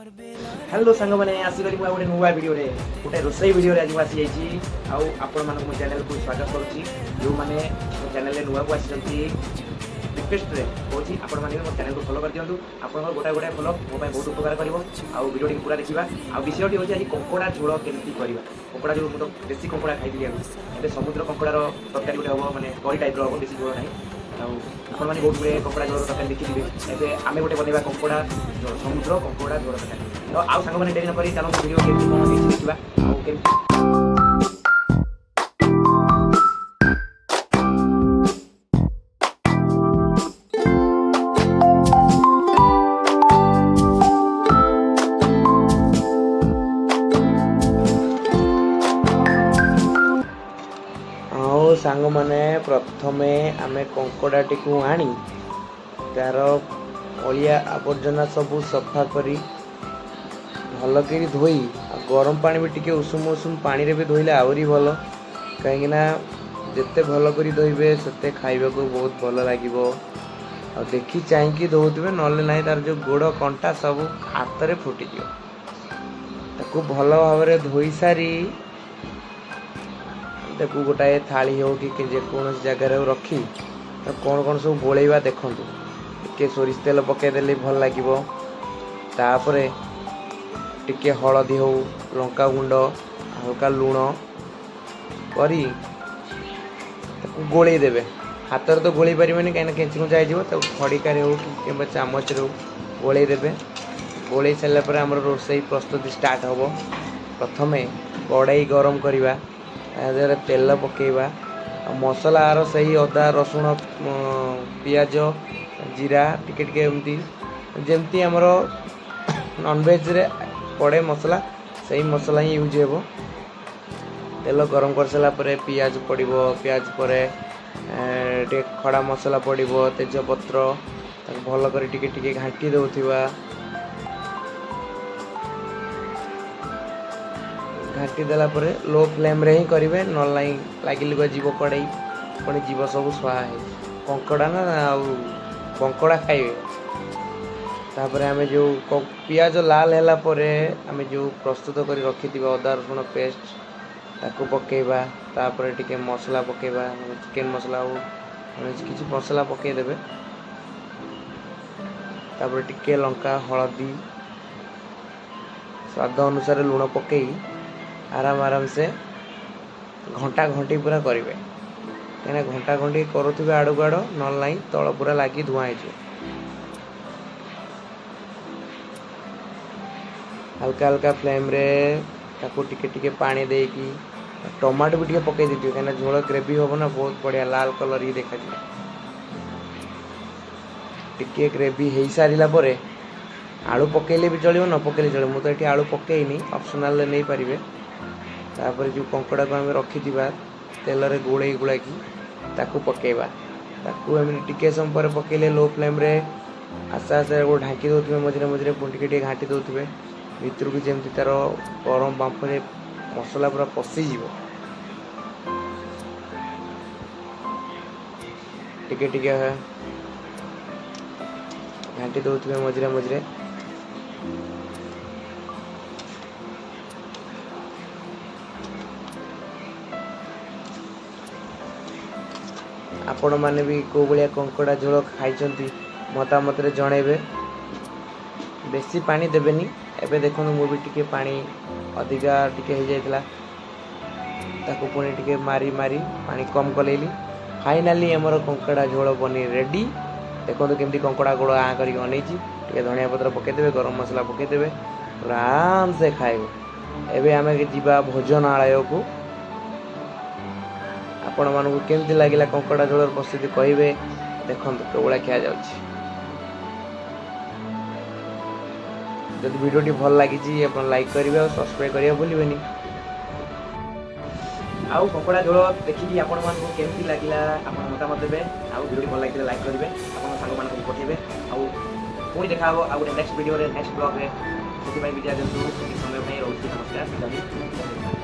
Hello सांग मैंने आसिक गोटे नुआ भिडियो गोटे रोसई भिडियो आज आसी जाइए आपण मान मो चैनल को स्वागत करुच्ची जो मैंने मो चैनल नुआ को आसी रिक्वेस्ट कौन आपण मैंने मो चैनल को फॉलो कर दिखाँ आप गोटाए गोटाए फॉलो मो बहुत उपकार कर भिडियो पूरा देखा आ विषयटी हूँ आज कंकड़ा झोल केमती करवा कंकड़ा जो तो देसी कंकड़ा खाई ए समुद्र कंकड़ार तरकारी गोटे हम मैंने करी टाइप हम देसी झोल ना आपण मैंने बहुत गुड़े कंकड़ा झोल तरकारी देखिए एवं आम गोटे बनवा कंकड़ा समुद्र कंकड़ा झोल तरकारी तो आउ सांग मैंने डेरी नक चलो भिडियो केमती कौन देखा आउ सांग मैंने प्रथमे आम कंकड़ाटी को आनी तार अलिया आवर्जना सब सफा करी भलक धोई गरम पानी भी टिके उषुम उषुम पानी रे भी धोइले आहरी भल कहीं जिते भल कर धोइबे सेते खाइबा को बहुत भल लागिबो और देखी चाहिए धोउथिबे नले नाही तार जो गोड़ कंटा सब हाथ रे फुटी दियो ताकू भल भाव रे धोई सारी ताकू गोटाए थाली हो कि जेकोसी जगार रखी तो कौन कौन सब गोलेवा देखूँ टे सोरिष तेल पकईदे भल लगे तापरे टिके हलदी हो लंका गुंड हल्का लुण करी गोले देवे हाथ तो गोले पारे कहीं केंची कुचा हो खड़िकार हो कि चामच हो गोले देवे गोले सारापर आम रोसई प्रस्तुति स्टार्ट हम प्रथमे कड़ाई गरम करवा तेल पकेवा मसला आर सही अदा रसुण पियाज जीरा टिके टिके एमती जमती आमर नॉनवेज रे पड़े मसला सही मसला ही यूज हो तेल गरम कर सारा पियाज पड़ो पियाज पर खड़ा मसला पड़ो तेजपत्र भल कर टिके टिके घाटी दौथिबा घाटी देला परे लो फ्लेम रे ही करेंगे ना लगे लुगा जीव कड़े पुणी जीव सब स्वाहा है कंकड़ा ना कंकड़ा खाइबे तापर आम जो पियाज लाल है आम जो प्रस्तुत कर रखि अदा रसुण पेस्ट ताकू पकेबा तापर टिके मसला पकेबा चिकेन मसला हो किसी मसला पकईदेवे तापर टिके लंका हलदी स्वाद अनुसार लुण पकई आराम आराम से घंटा घंटी पूरा करेंगे कहीं घंटा घंटी करुवे आड़ को आड़ ना तल पूरा लगी धुआं हो हल्का हल्का फ्लेम रे ताको टिके टिके पानी देकी टमाटो भी टिके पकई दी कहीं झोल ग्रेवी हम ना बहुत बढ़िया लाल कलर ही देखा टिके ग्रेवी हो सारा पर आलू पकेले भी चलो न पकेले चलो मुझे ये आलू पकईनी ऑप्शनल नहीं पारे तापर जो कंकड़ा को आम रखी तेल रे गोले गुड़ाकी ताकू पकेबा ताकू एम टिके समय पर पकेले लो फ्लेम रे आस्ते आस्ते वो ढांकी दौथे मझे मझे पुणी टिके घाटी दौथे भितर को जमी तार गरम बांफरे मसला पूरा पशिज टिके टिके घाटी दौथे मझे मझे आपण मैंने भी कौ भाया कंकड़ा झोल खाई मतामत जनइबे बेसी पानी देवेनी एबे देखो मुझे टिके पानी अधिका टिके हो जाइतिला ताको पुणी टिके मारी मारी पानी कम कलेली फाइनाली हमर कंकड़ा झोल बनी रेडी देखो केमती कंकड़ा गोड़ आ कर अनैची टिके धनिया पत्र पकईदेवे गरम मसला पकईदेवे आराम से खाइबे एबे आमे जीवा भोजनालय को आपण मानू केमती लगिला कंकड़ा झोल प्रस्तुति कहे देखो केवल खिया जा भिडियोटी भल लगी लाइक करेंगे और सब्सक्राइब करिए भूलिए आउ कंकड़ा झोल देखिए आपण मानू केमती लगिला आपण मतामत देबे आउ भिडियो भल लगे लाइक करेंगे आपण सांग मान को पठेबे आउ पुणी देखा हो आउ नेक्स्ट वीडियो रे नेक्स्ट ब्लॉग रे से विद्या देंतु समय में रोज नमस्कार।